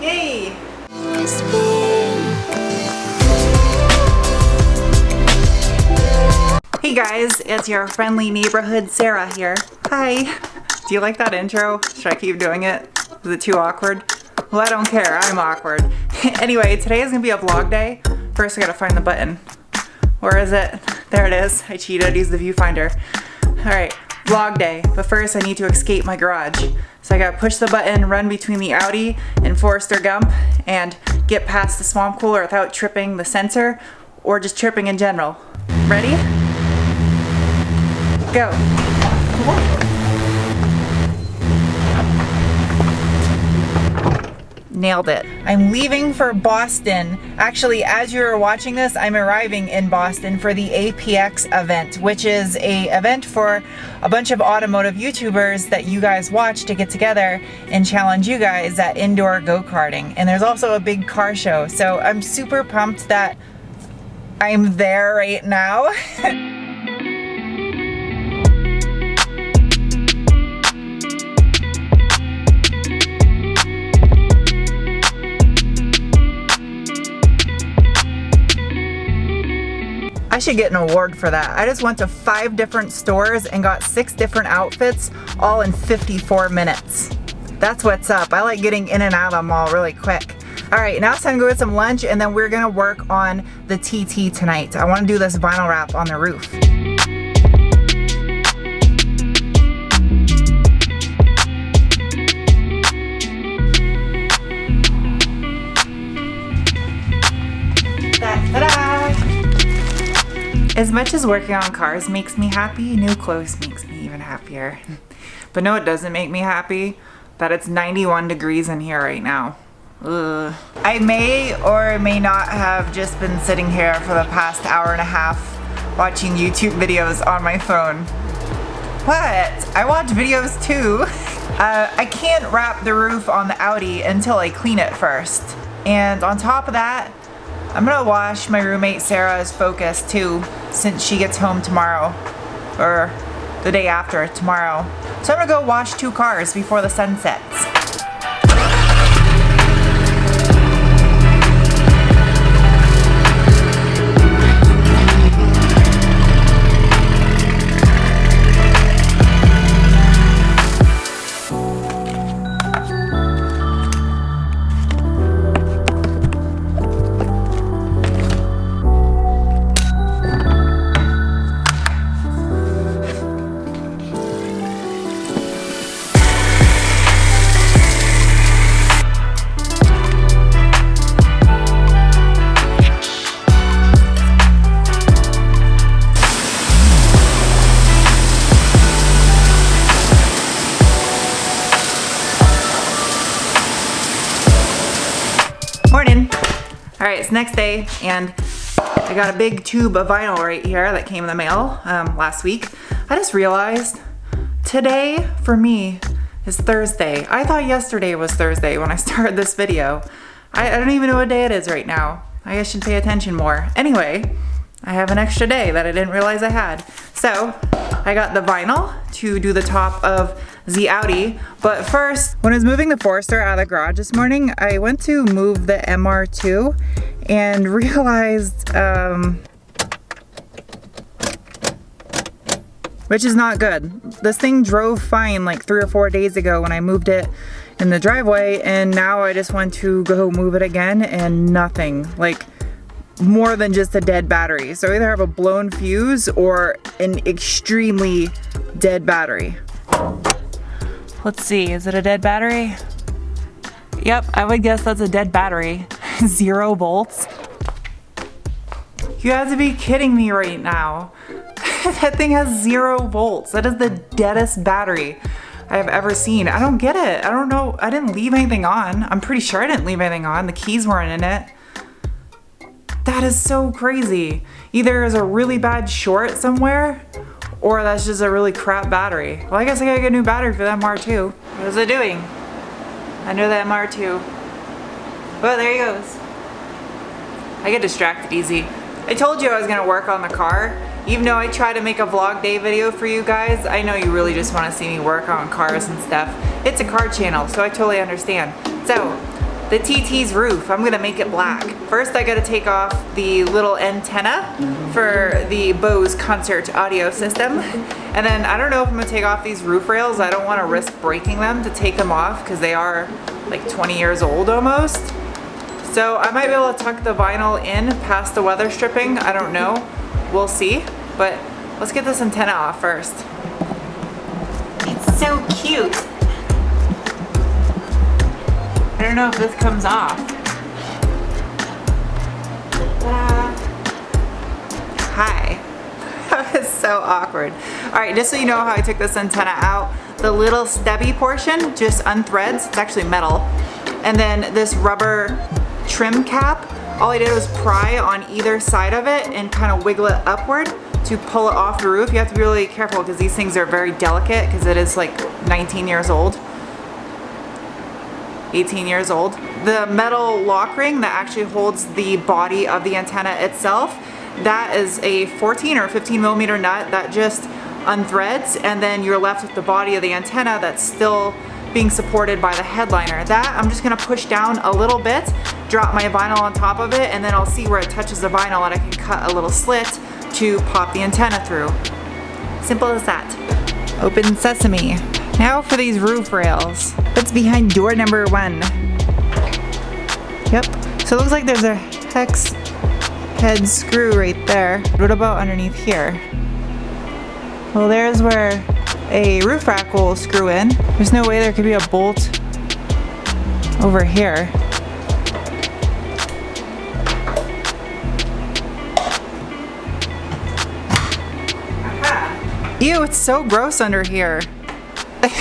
Yay! Hey guys, it's your friendly neighborhood Sarah here. Hi. Do you like that intro? Should I keep doing it? Is it too awkward? Well, I don't care. I'm awkward. Anyway, today is gonna be a vlog day. First, I gotta find the button. Where is it? There it is. I cheated. Use the viewfinder. Alright, vlog day. But first, I need to escape my garage. So I gotta push the button, run between the Audi and Forester Gump, and get past the swamp cooler without tripping the sensor or just tripping in general. Ready? Go. Nailed it. I'm leaving for Boston. Actually, as you're watching this, I'm arriving in Boston for the APX event, which is a event for a bunch of automotive YouTubers that you guys watch to get together and challenge you guys at indoor go-karting. And there's also a big car show. So I'm super pumped that I'm there right now. I should get an award for that. I just went to 5 different stores and got 6 different outfits, all in 54 minutes. That's what's up. I like getting in and out of them all really quick. All right, now it's time to go get some lunch, and then we're gonna work on the TT tonight. I wanna do this vinyl wrap on the roof. As much as working on cars makes me happy, new clothes makes me even happier. But no, it doesn't make me happy that it's 91 degrees in here right now. Ugh. I may or may not have just been sitting here for the past hour and a half watching YouTube videos on my phone. What? I watch videos too. I can't wrap the roof on the Audi until I clean it first. And on top of that, I'm gonna wash my roommate Sarah's Focus too, since she gets home tomorrow, or the day after tomorrow. So I'm gonna go wash 2 cars before the sun sets. Morning. All right, it's next day, and I got a big tube of vinyl right here that came in the mail last week. I just realized today for me is Thursday. I thought yesterday was Thursday when I started this video. I don't even know what day it is right now. I guess I should pay attention more. Anyway, I have an extra day that I didn't realize I had. So I got the vinyl to do the top of the Audi, but first, when I was moving the Forester out of the garage this morning, I went to move the MR2 and realized, which is not good. This thing drove fine like 3 or 4 days ago when I moved it in the driveway, and now I just went to go move it again and nothing, like more than just a dead battery. So I either have a blown fuse or an extremely dead battery. Let's see, is it a dead battery? Yep, I would guess that's a dead battery. 0 volts. You have to be kidding me right now. That thing has 0 volts. That is the deadest battery I have ever seen. I don't get it. I don't know. I didn't leave anything on. I'm pretty sure I didn't leave anything on. The keys weren't in it. That is so crazy. Either there's a really bad short somewhere, or that's just a really crap battery. Well, I guess I gotta get a new battery for that MR2. What is it doing? Under that MR2. Well, there he goes. I get distracted easy. I told you I was gonna work on the car. Even though I try to make a vlog day video for you guys, I know you really just wanna see me work on cars and stuff. It's a car channel, so I totally understand. So, the TT's roof. I'm gonna make it black. First, I gotta take off the little antenna for the Bose concert audio system. And then I don't know if I'm gonna take off these roof rails. I don't wanna risk breaking them to take them off because they are like 20 years old almost. So I might be able to tuck the vinyl in past the weather stripping. I don't know, we'll see. But let's get this antenna off first. It's so cute. I don't know if this comes off. Ta-da. Hi. That was so awkward. All right, just so you know how I took this antenna out, the little stubby portion just unthreads. It's actually metal. And then this rubber trim cap, all I did was pry on either side of it and kind of wiggle it upward to pull it off the roof. You have to be really careful because these things are very delicate because it is like 19 years old. 18 years old. The metal lock ring that actually holds the body of the antenna itself, that is a 14 or 15 millimeter nut that just unthreads, and then you're left with the body of the antenna that's still being supported by the headliner. That I'm just gonna push down a little bit, drop my vinyl on top of it, and then I'll see where it touches the vinyl and I can cut a little slit to pop the antenna through. Simple as that. Open sesame. Now for these roof rails. That's behind door number 1. Yep. So it looks like there's a hex head screw right there. What about underneath here? Well, there's where a roof rack will screw in. There's no way there could be a bolt over here. Aha. Ew, it's so gross under here.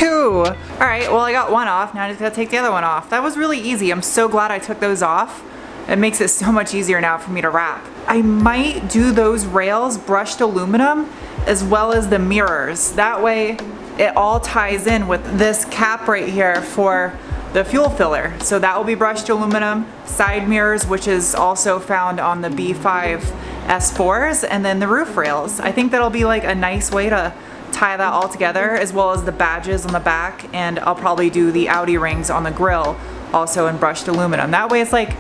Ew. All right, well I got one off, now I just gotta take the other one off. That was really easy. I'm so glad I took those off. It makes it so much easier now for me to wrap. I might do those rails brushed aluminum as well as the mirrors. That way it all ties in with this cap right here for the fuel filler. So that will be brushed aluminum, side mirrors, which is also found on the B5 S4s, and then the roof rails. I think that'll be like a nice way to tie that all together, as well as the badges on the back, and I'll probably do the Audi rings on the grill also in brushed aluminum. That way it's like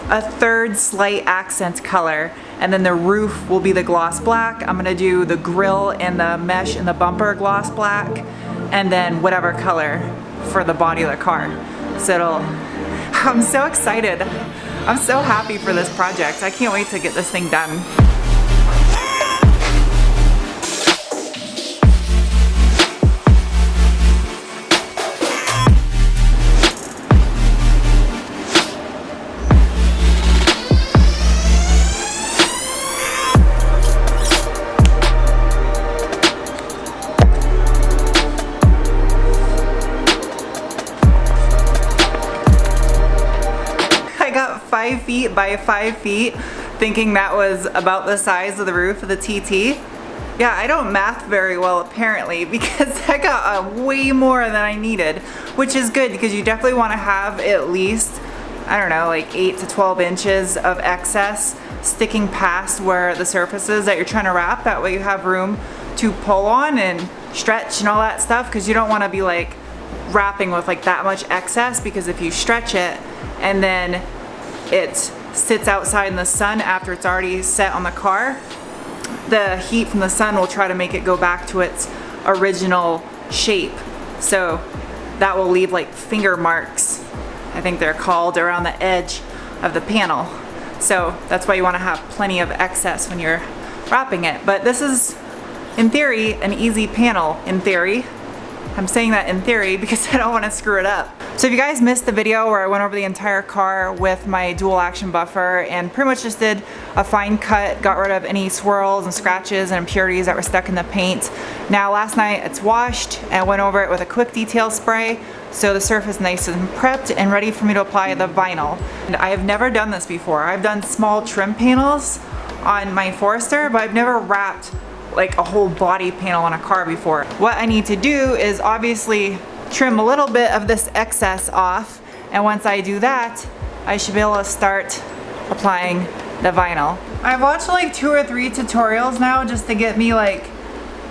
a third slight accent color, and then the roof will be the gloss black. I'm gonna do the grill and the mesh and the bumper gloss black, and then whatever color for the body of the car. So I'm so excited. I'm so happy for this project. I can't wait to get this thing done. I got 5 feet by 5 feet, thinking that was about the size of the roof of the TT. Yeah, I don't math very well apparently, because I got way more than I needed, which is good because you definitely want to have at least, I don't know, like 8 to 12 inches of excess sticking past where the surface is that you're trying to wrap. That way you have room to pull on and stretch and all that stuff, because you don't want to be like wrapping with like that much excess, because if you stretch it and then it sits outside in the sun after it's already set on the car, the heat from the sun will try to make it go back to its original shape. So that will leave like finger marks, I think they're called, around the edge of the panel. So that's why you want to have plenty of excess when you're wrapping it. But this is, in theory, an easy panel, in theory. I'm saying that in theory because I don't want to screw it up. So if you guys missed the video where I went over the entire car with my dual action buffer and pretty much just did a fine cut, got rid of any swirls and scratches and impurities that were stuck in the paint. Now last night it's washed and I went over it with a quick detail spray, so the surface is nice and prepped and ready for me to apply the vinyl. And I have never done this before. I've done small trim panels on my Forester, but I've never wrapped like a whole body panel on a car before. What I need to do is obviously trim a little bit of this excess off, and once I do that, I should be able to start applying the vinyl. I've watched like 2 or 3 tutorials now just to get me like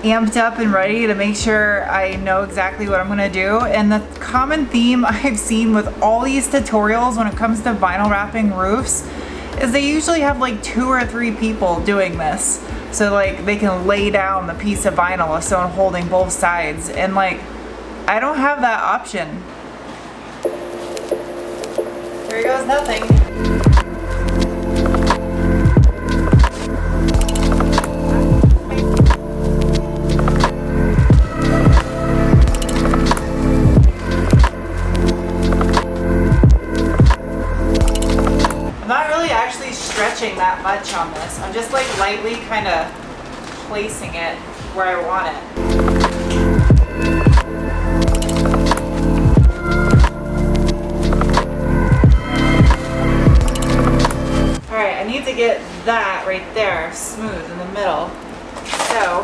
amped up and ready to make sure I know exactly what I'm gonna do. And the common theme I've seen with all these tutorials when it comes to vinyl wrapping roofs is they usually have like 2 or 3 people doing this. So like they can lay down the piece of vinyl with someone holding both sides. And like, I don't have that option. There goes nothing. I'm not really actually stretching that much on this. I'm just like lightly kind of placing it where I want it. Alright, I need to get that right there smooth in the middle. So,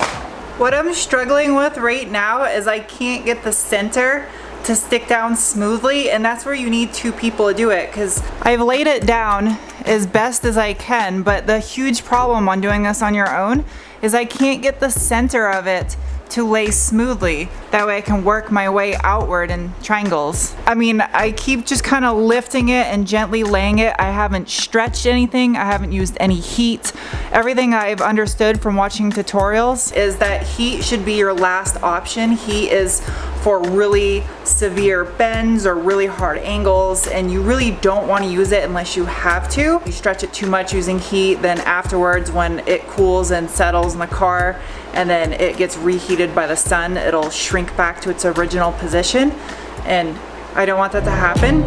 what I'm struggling with right now is I can't get the center to stick down smoothly, and that's where you need 2 people to do it, because I've laid it down as best as I can, but the huge problem on doing this on your own is I can't get the center of it to lay smoothly. That way I can work my way outward in triangles. I mean, I keep just kind of lifting it and gently laying it. I haven't stretched anything. I haven't used any heat. Everything I've understood from watching tutorials is that heat should be your last option. Heat is for really severe bends or really hard angles, and you really don't want to use it unless you have to. You stretch it too much using heat, then afterwards when it cools and settles in the car and then it gets reheated by the sun, it'll shrink back to its original position, and I don't want that to happen.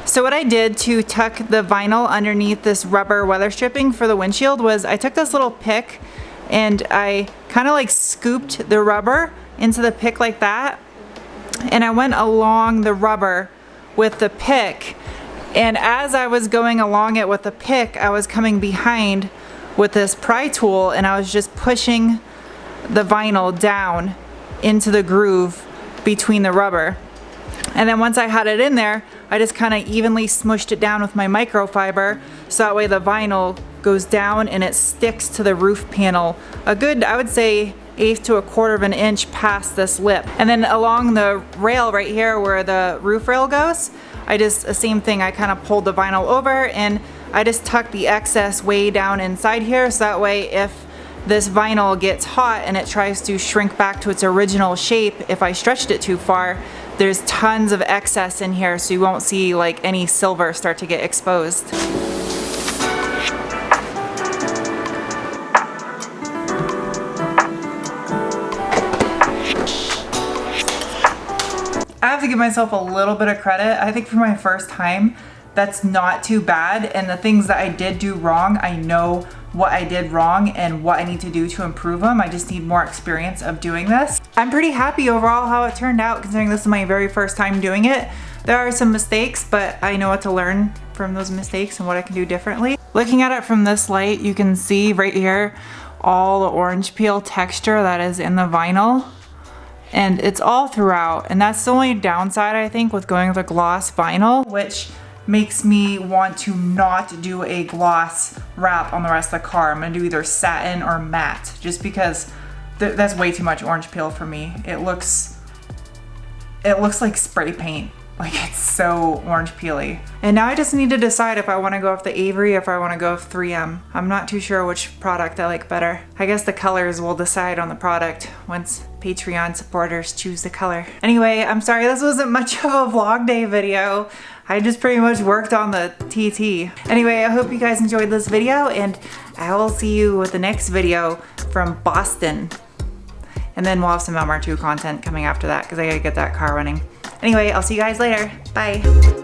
So what I did to tuck the vinyl underneath this rubber weather stripping for the windshield was I took this little pick and I kind of like scooped the rubber into the pick like that, and I went along the rubber with the pick, and as I was going along it with the pick, I was coming behind with this pry tool and I was just pushing the vinyl down into the groove between the rubber. And then once I had it in there, I just kind of evenly smushed it down with my microfiber, so that way the vinyl goes down and it sticks to the roof panel a good, I would say, 1/8 to 1/4 of an inch past this lip. And then along the rail right here where the roof rail goes, I just, the same thing, I kind of pulled the vinyl over and I just tucked the excess way down inside here, so that way if this vinyl gets hot and it tries to shrink back to its original shape, if I stretched it too far, there's tons of excess in here, so you won't see like any silver start to get exposed. I have to give myself a little bit of credit. I think for my first time, that's not too bad. And the things that I did do wrong, I know what I did wrong and what I need to do to improve them. I just need more experience of doing this. I'm pretty happy overall how it turned out, considering this is my very first time doing it. There are some mistakes, but I know what to learn from those mistakes and what I can do differently. Looking at it from this light, you can see right here all the orange peel texture that is in the vinyl. And it's all throughout. And that's the only downside, I think, with going with a gloss vinyl, which makes me want to not do a gloss wrap on the rest of the car. I'm gonna do either satin or matte, just because that's way too much orange peel for me. It looks like spray paint. Like, it's so orange peely. And now I just need to decide if I want to go with the Avery or if I want to go with 3M. I'm not too sure which product I like better. I guess the colors will decide on the product once Patreon supporters choose the color. Anyway, I'm sorry this wasn't much of a vlog day video. I just pretty much worked on the TT. Anyway, I hope you guys enjoyed this video, and I will see you with the next video from Boston. And then we'll have some MR2 content coming after that because I gotta get that car running. Anyway, I'll see you guys later. Bye.